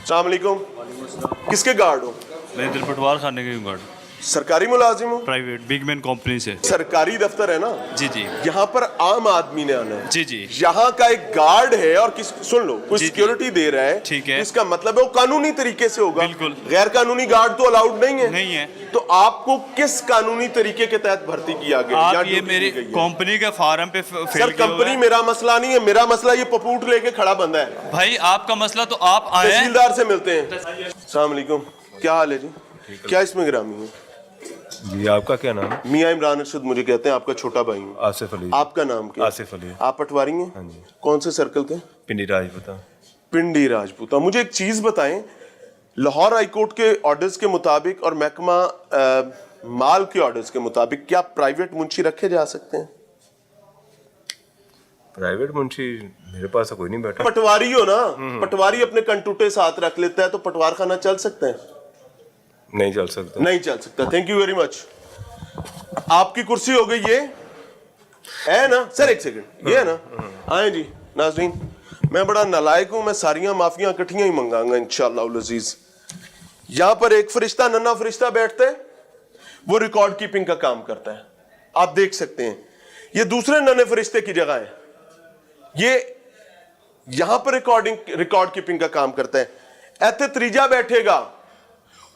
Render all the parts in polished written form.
अस्सलाम वालेकुम। किसके गार्ड हो? मैं इधर पटवार खाने के गार्ड, सरकारी मुलाजिम हो? प्राइवेट बिगमैन कंपनी से। सरकारी दफ्तर है ना? जी जी यहाँ पर आम आदमी ने आना है। जी जी। यहाँ का एक गार्ड है और सुन लो, कोई जी, जी। सिक्योरिटी दे रहा है, ठीक है। इसका मतलब है वो कानूनी तरीके से होगा। बिल्कुल। गैर कानूनी गार्ड तो अलाउड नहीं है। नहीं है। तो आपको किस कानूनी तरीके के तहत भर्ती किया गया? आप या ये ड्यूटी मेरी दी गई है? कंपनी के फार्म पे सर, फिल किया हुआ कंपनी है। मेरा मसला नहीं है, मेरा मसला ये पपूट लेके खड़ा बंदा है। भाई आपका मसला तो आप आए हैं। तहसीलदार से मिलते हैं। अस्सलाम वालेकुम, क्या हाल है जी? क्या इसमें गिरामी है? जी आपका क्या नाम है? मियाँ इमरान अरशद मुझे कहते हैं, आपका छोटा भाई हूँ। आसिफ अली। आपका नाम क्या? आसिफ अली। आप पटवारी हैं? हाँ जी। कौन से सर्कल के? पिंडी राजपूता। पिंडी राजपूता। मुझे एक चीज बताएं, लाहौर हाई कोर्ट के ऑर्डर्स के मुताबिक और महकमा माल के ऑर्डर्स के मुताबिक क्या प्राइवेट मुंशी रखे जा सकते हैं? प्राइवेट मुंशी मेरे पास तो कोई नहीं बैठा। पटवारी हो ना, पटवारी अपने कंटूटे साथ रख लेता है तो पटवार खाना चल सकता है? नहीं चल सकता। नहीं चल सकता। Thank you very much. आपकी कुर्सी हो गई, ये है ना सर? एक सेकंड, ये है ना? आए जी नाज़रीन, मैं बड़ा नालायक हूं, मैं सारियां माफियां इकट्ठियां ही मंगाऊंगा इंशाअल्लाह अज़ीज। यहां पर एक फरिश्ता, नन्हा फरिश्ता बैठता है, वो रिकॉर्ड कीपिंग का काम करता है, आप देख सकते हैं। ये दूसरे नन्हे फरिश्ते की जगह है, ये यहां पर रिकॉर्ड कीपिंग का काम करता है। ऐसे त्रीजा बैठेगा,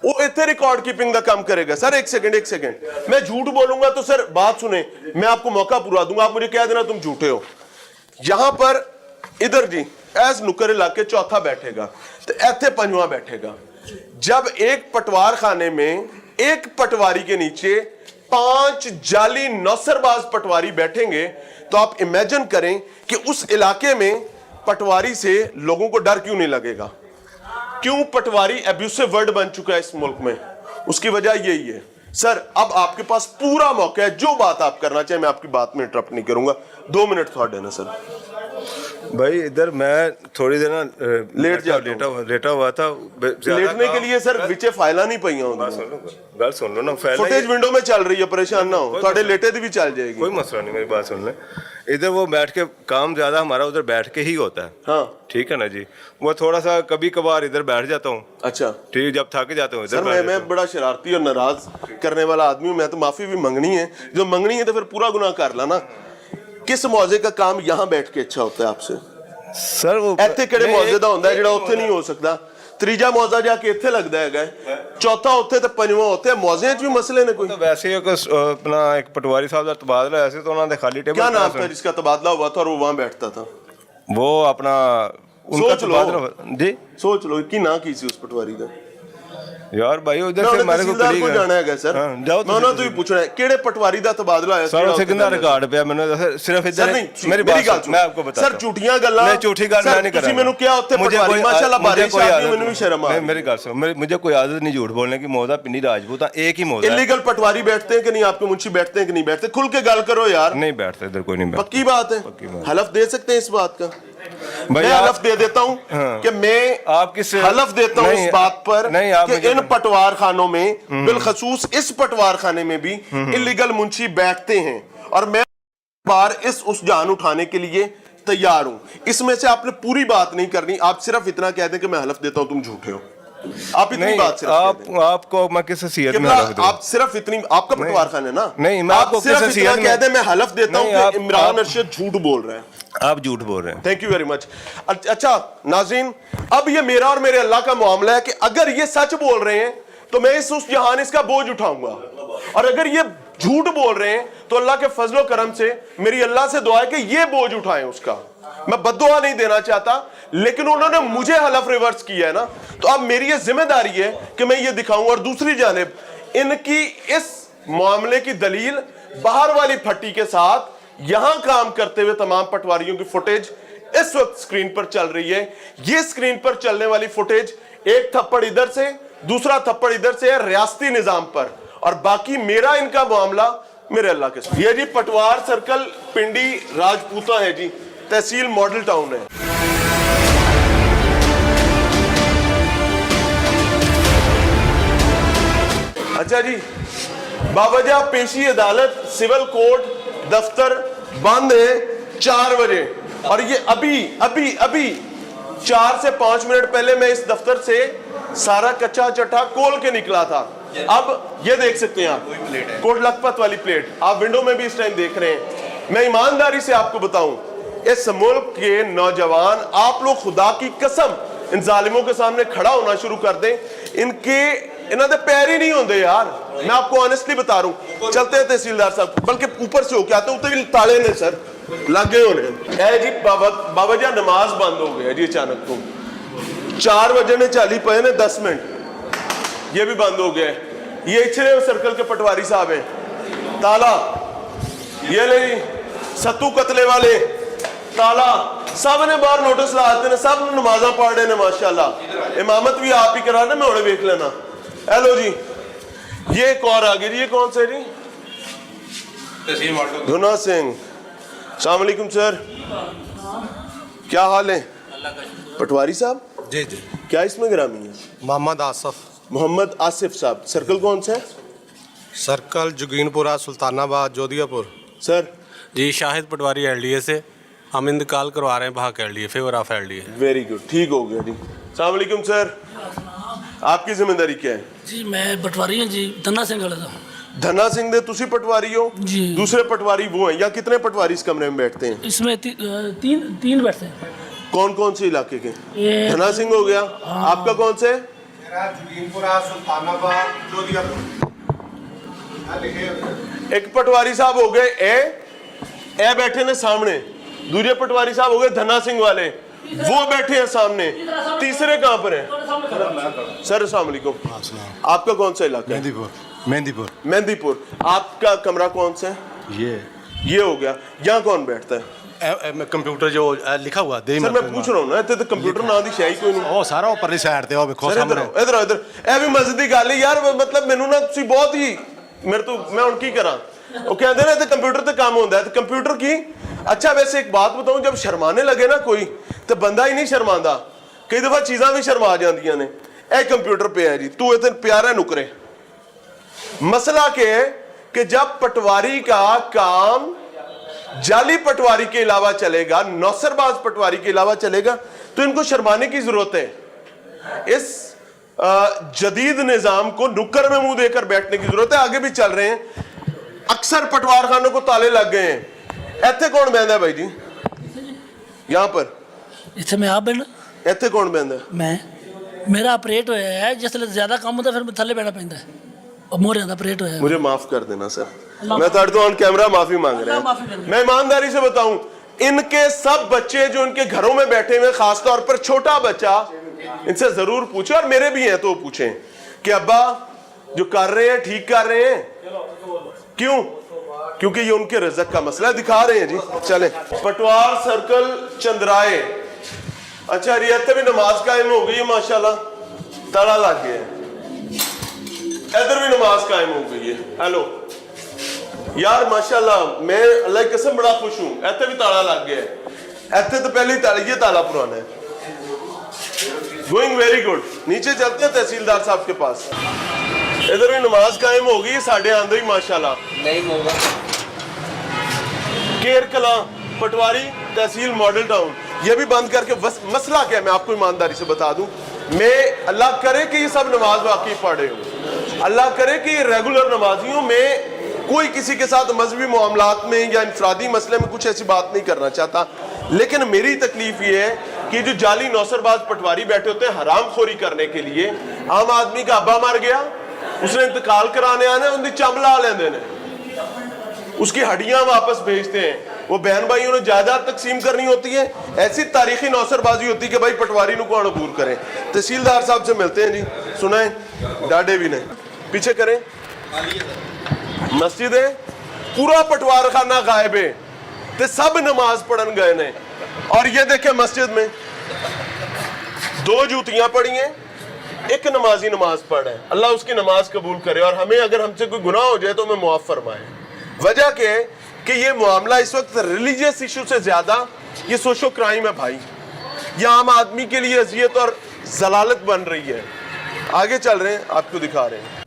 वो इतने रिकॉर्ड कीपिंग का काम करेगा। सर एक सेकंड, मैं झूठ बोलूंगा तो सर बात सुने, मैं आपको मौका पूरा दूंगा, आप मुझे कह देना तुम झूठे हो। यहां पर इधर जी एज नुकर इलाके चौथा बैठेगा, तो ऐसे पंजवा बैठेगा। जब एक पटवार खाने में एक पटवारी के नीचे 5 जाली नौसरबाज पटवारी बैठेंगे, तो आप इमेजिन करें कि उस इलाके में पटवारी से लोगों को डर क्यों नहीं लगेगा? क्यों पटवारी एब्यूसिव वर्ड बन चुका है इस मुल्क में? उसकी वजह यही है। सर अब आपके पास पूरा मौका है, जो बात आप करना चाहें, मैं आपकी बात में इंटरप्ट नहीं करूंगा। 2 मिनट थोड़ा देना सर। भाई इधर मैं थोड़ी देर ना लेटा हुआ था। लेटने के लिए सर विचे फाइला नहीं पई गल सुन लो ना, फुटेज विंडो में चल रही है, परेशान ना हो, थोड़े लेटे भी चल जाएगी, कोई मसला नहीं, मेरी बात सुन ले। इधर वो बैठ के काम ज्यादा हमारा उधर बैठ के ही होता है। हाँ ठीक है ना जी। वो थोड़ा सा कभी कभार इधर बैठ जाता हूँ। अच्छा ठीक, जब थक जाता हूँ सर। मैं बड़ा शरारती और नाराज करने वाला आदमी हूँ, मैं तो माफी भी मंगनी है, जो मंगनी है तो फिर पूरा गुनाह कर ला ना। किस मौजे का काम यहाँ बैठ के अच्छा होता है आपसे? सर वो ਇੱਥੇ ਕਿਹੜੇ ਮੌਜੇ ਦਾ ਹੁੰਦਾ ਜਿਹੜਾ ਉੱਥੇ ਨਹੀਂ ਹੋ ਸਕਦਾ? ਤੀਜਾ ਮੌਜਾ ਜਾ ਕੇ ਇੱਥੇ ਲੱਗਦਾ ਹੈਗਾ, ਚੌਥਾ ਉੱਥੇ ਤੇ ਪੰਜਵਾਂ ਉੱਥੇ। ਮੌਜਿਆਂ 'ਚ ਵੀ ਮਸਲੇ ਨੇ ਕੋਈ? तो वैसे एक अपना एक पटवारी साहब का तबादला ऐसे तो उन्होंने खाली टेबल। क्या नाम था जिसका तबादला हुआ था और वो वहां बैठता था? वो अपना उनका सोच लो। तबादला जी सोच लो कि ना की सी उस पटवारी का। यार भाई उधर से हमारे को तहसीलदार को जाना है सर। जाओ मैं ना तो ही पूछना है किहड़े पटवारी ਦਾ ਤਬਾਦਲਾ ਹੋਇਆ? सर उसे कितना रिकॉर्ड पे मैंने सिर्फ इधर मेरी बात मैं आपको बताता सर झूठियां गल्लां मैं झूठी गल मैं नहीं कर रहा। ਤੁਸੀਂ ਮੈਨੂੰ ਕਿਹਾ ਉੱਥੇ ਪਟਵਾਰੀ ਮਾਸ਼ਾਅੱਲਾ ਬਾਰਿਸ਼ ਆ ਗਈ, ਮੈਨੂੰ ਵੀ ਸ਼ਰਮ आ। मेरी बात सुन, मुझे कोई आदत नहीं झूठ बोलने की। मौजा पिंडी राजपूत एक ही मौजा। इलीगल पटवारी बैठते हैं कि नहीं? आपके मुंशी बैठते हैं कि नहीं बैठते? खुल के गल करो यार। नहीं बैठते इधर, कोई नहीं बैठता। पक्की बात है? हलफ दे सकते हैं इस बात का? भाई मैं हलफ दे देता हूं कि मैं हलफ देता हूं इस बात पर कि इन पटवार खानों में, बिलखसूस इस पटवार खाने में भी इलीगल मुंशी बैठते हैं, और मैं बार इस उस जान उठाने के लिए तैयार हूं। इसमें से आपने पूरी बात नहीं करनी, आप सिर्फ इतना कह दें कि मैं हलफ देता हूं तुम झूठे हो। आप इतनी बात सिर्फ आपको मैं किस हैसियत में हलफ दूं? आप सिर्फ इतनी, आपका पटवार खाना है ना? नहीं, मैं आपको सिर्फ इतना कह दें मैं हलफ देता हूं कि इमरान अरशद झूठ बोल रहे हैं। आप झूठ बोल रहे हैं। Thank you very much. अच्छा नाज़रीन, अब ये मेरा और मेरे अल्लाह का मामला है कि अगर ये सच बोल रहे हैं तो मैं इस उस जहान इसका बोझ उठाऊंगा, और अगर ये झूठ बोल रहे हैं तो अल्लाह के फजलो करम से मेरी अल्लाह से दुआ है कि ये बोझ उठाएं उसका। मैं बद्दुआ नहीं देना चाहता, लेकिन उन्होंने मुझे हलफ रिवर्स किया है ना, तो अब मेरी ये जिम्मेदारी है कि मैं ये दिखाऊं। और दूसरी जानिब इनकी इस मामले की दलील बाहर वाली फट्टी के साथ यहां काम करते हुए तमाम पटवारियों की फुटेज इस वक्त स्क्रीन पर चल रही है। ये स्क्रीन पर चलने वाली फुटेज, एक थप्पड़ इधर से, दूसरा थप्पड़ इधर से है रियासती निजाम पर, और बाकी मेरा इनका मामला मेरे अल्लाह के साथ। ये जी पटवार सर्कल पिंडी राजपूता है जी, तहसील मॉडल टाउन है। अच्छा जी, बावजह पेशी अदालत सिविल कोर्ट दफ्तर बंद है 4 बजे, और ये अभी 4 से 5 मिनट पहले मैं इस दफ्तर से सारा कच्चा चट्टा खोल के निकला था। अब ये देख सकते हैं आप, कोट लखपत वाली प्लेट आप विंडो में भी इस टाइम देख रहे हैं। मैं ईमानदारी से आपको बताऊं, इस मुल्क के नौजवान, आप लोग खुदा की कसम इन जालिमों के सामने खड़ा होना शुरू कर दें, इन्हों दे पैर ही नहीं होंगे यार। मैं आपको ऑनेस्टली बता रहा हूं। चलते हैं तहसीलदार साहब, बल्कि ऊपर से होके आते हैं, उत्ते भी ताले ने सर लगे होने। है जी बाबा जी नमाज बंद हो गया जी अचानक को, 4 बजे ने 40 पे ने 10 मिनट ये भी बंद हो गया। ये इछरे सर्कल के पटवारी साहब हैं, ताला ये ले सत्तू कतले वाले ताला, सब ने बाहर नोटिस लाते ने, सब नमाजा पढ़ रहे ने माशाल्लाह। इमामत भी आप ही करा ना, मैं उन्हें देख लेना। हेलो जी, ये एक और आ गई जी, ये कौन सा जी? धुना सिंह। अस्सलाम वालेकुम सर, क्या हाल है? पटवारी साहब जी जी, क्या इसमें ग्रामी है? मोहम्मद आसफ। मोहम्मद आसिफ साहब। सर्कल कौन सा है? सर्कल जोगीनपुरा, सुल्तानाबाद, जोधियापुर। सर जी शाहिद पटवारी एलडीए से, हम इंतकाल करवा रहे हैं भाग LDA, favour of LDA. Very good, ठीक हो गया जी। अस्सलाम वालेकुम सर, आपकी जिम्मेदारी क्या है? जी मैं पटवारी हूँ जी, धन्ना सिंह वाले का। धना सिंह दे तुसी पटवारी हो जी। दूसरे पटवारी वो हैं, या कितने पटवारी इस कमरे में बैठते हैं? इसमें तीन बैठते हैं। कौन कौन से इलाके के? ये धना सिंह हो गया, आपका कौन से? जोगीनपुरा, सुल्तानाबाद, जोधियापुर। एक पटवारी साहब हो गए ए बैठे ने सामने, दूसरे पटवारी साहब हो गए धना सिंह वाले, वो बैठे हैं सामने, तीसरे कहाँ पर हैं? सर अस्सलाम वालेकुम, आपका कौन सा इलाका है? मेहंदीपुर। मेहंदीपुर। आपका कमरा कौन सा है? ये हो गया। यहाँ कौन बैठता है? कंप्यूटर जो लिखा हुआ दे, सर मैं पूछ रहा हूँ ना, इतने तो कंप्यूटर ना दी शाही कोई नहीं। ਉਹ ਸਾਰਾ ਉੱਪਰਲੀ ਸਾਈਡ ਤੇ ਉਹ ਵੇਖੋ ਸਰ ਇਧਰ ਇਧਰ ਇਹ ਵੀ ਮਸਜਿਦ ਦੀ ਗੱਲ ਹੈ ਯਾਰ, ਮਤਲਬ ਮੈਨੂੰ ਨਾ ਤੁਸੀਂ ਬਹੁਤ ਹੀ ਮੇਰੇ ਤੋਂ, मैं ਹੁਣ ਕੀ ਕਰਾਂ? ਉਹ ਕਹਿੰਦੇ ਨੇ ਤੇ ਕੰਪਿਊਟਰ ਤੇ ਕੰਮ ਹੁੰਦਾ ਹੈ, ਤੇ ਕੰਪਿਊਟਰ ਕੀ? अच्छा वैसे एक बात बताऊं, जब शर्माने लगे ना कोई तो बंदा ही नहीं शर्मांदा, कई दफा चीज़ां भी शर्मा जांदियां ने। ए कंप्यूटर पे है जी, तू इतने प्यारा नुकरे। मसला क्या है कि जब पटवारी का काम जाली पटवारी के अलावा चलेगा, नौसरबाज पटवारी के अलावा चलेगा, तो इनको शर्माने की जरूरत है। इस जदीद निजाम को नुक्कर में मुंह देकर बैठने की जरूरत है। आगे भी चल रहे हैं, अक्सर पटवार खानों को ताले लग गए हैं। ਇੱਥੇ ਕੌਣ ਬੈਠਦਾ ਭਾਈ ਜੀ? यहाँ पर ਇੱਥੇ ਮੈਂ ਆਪ ਬੈਠਣਾ। ਇੱਥੇ ਕੌਣ ਬੈਠਦਾ? ਮੈਂ, ਮੇਰਾ ਆਪਰੇਟ ਹੋਇਆ ਹੈ, ਜਿਸ ਵੇਲੇ ਜ਼ਿਆਦਾ ਕੰਮ ਹੁੰਦਾ ਫਿਰ ਥੱਲੇ ਬੈਠਣਾ ਪੈਂਦਾ ਹੈ, ਉਹ ਮੋਹਰਿਆਂ ਦਾ ਆਪਰੇਟ ਹੋਇਆ। मुझे माफ कर देना सर, मैं ਤੁਹਾਡੇ ਤੋਂ ऑन कैमरा माफी मांग रहा हूं। मैं ईमानदारी से बताऊं, इनके सब बच्चे जो इनके घरों में बैठे हुए, खास तौर पर छोटा बच्चा, इनसे जरूर पूछे, और मेरे भी हैं तो पूछें कि अब्बा जो कर रहे हैं ठीक कर रहे हैं? क्यों? क्योंकि ये उनके रिज़्क का मसला है। दिखा रहे हैं जी, चले। पटवार सर्कल चंद्राए। अच्छा रियाते भी नमाज कायम हो गई है माशाल्लाह, ताला लग गया है। इधर भी नमाज कायम हो गई है। हेलो यार माशाल्लाह, मैं अल्लाह की कसम बड़ा खुश हूँ। इतने भी ताला लग गया है, इतने तो पहले ही ताला, ये ताला पुराना है। Going very good. नीचे चलते हैं तहसीलदार साहब के पास। इधर भी नमाज कायम हो गई है, साढ़े आंदे ही माशाल्लाह। नहीं होगा। केर कला पटवारी तहसील मॉडल टाउन, ये भी बंद करके मसला क्या है मैं आपको ईमानदारी से बता दूं। मैं अल्लाह करे कि ये सब नमाज वाकई पढ़े हो, अल्लाह करे कि ये रेगुलर नमाजियों में कोई किसी के साथ मजहबी मामलात में या इंफरादी मसले में कुछ ऐसी बात नहीं करना चाहता, लेकिन मेरी तकलीफ ये है कि जो जाली नौसरबाज पटवारी बैठे होते हैं हराम खोरी करने के लिए, आम आदमी का अब्बा मर गया, उसने इंतकाल कराने आने, उनकी चमला लेंदे ने, उसकी हड्डियां वापस भेजते हैं, वो बहन भाइयों ने जायदाद तकसीम करनी होती है। ऐसी तारीखी नौसरबाजी होती है कि भाई पटवारी को कौन अबूर करे। तहसीलदार साहब से मिलते हैं जी, सुनाए डाडे भी ने पीछे करें। मस्जिद है, पूरा पटवार खाना गायब है, ते सब नमाज पढ़न गए ने। और ये देखे मस्जिद में 2 जूतियां पड़ी हैं, एक नमाजी नमाज पढ़ है। अल्लाह उसकी नमाज कबूल करे, और हमें अगर हमसे कोई गुनाह हो जाए तो हमें मुआफ फरमाए। वजह क्या है कि ये मामला इस वक्त रिलीजियस इशू से ज्यादा ये सोशो क्राइम है भाई, ये आम आदमी के लिए अजियत और जलालत बन रही है। आगे चल रहे हैं, आपको दिखा रहे हैं।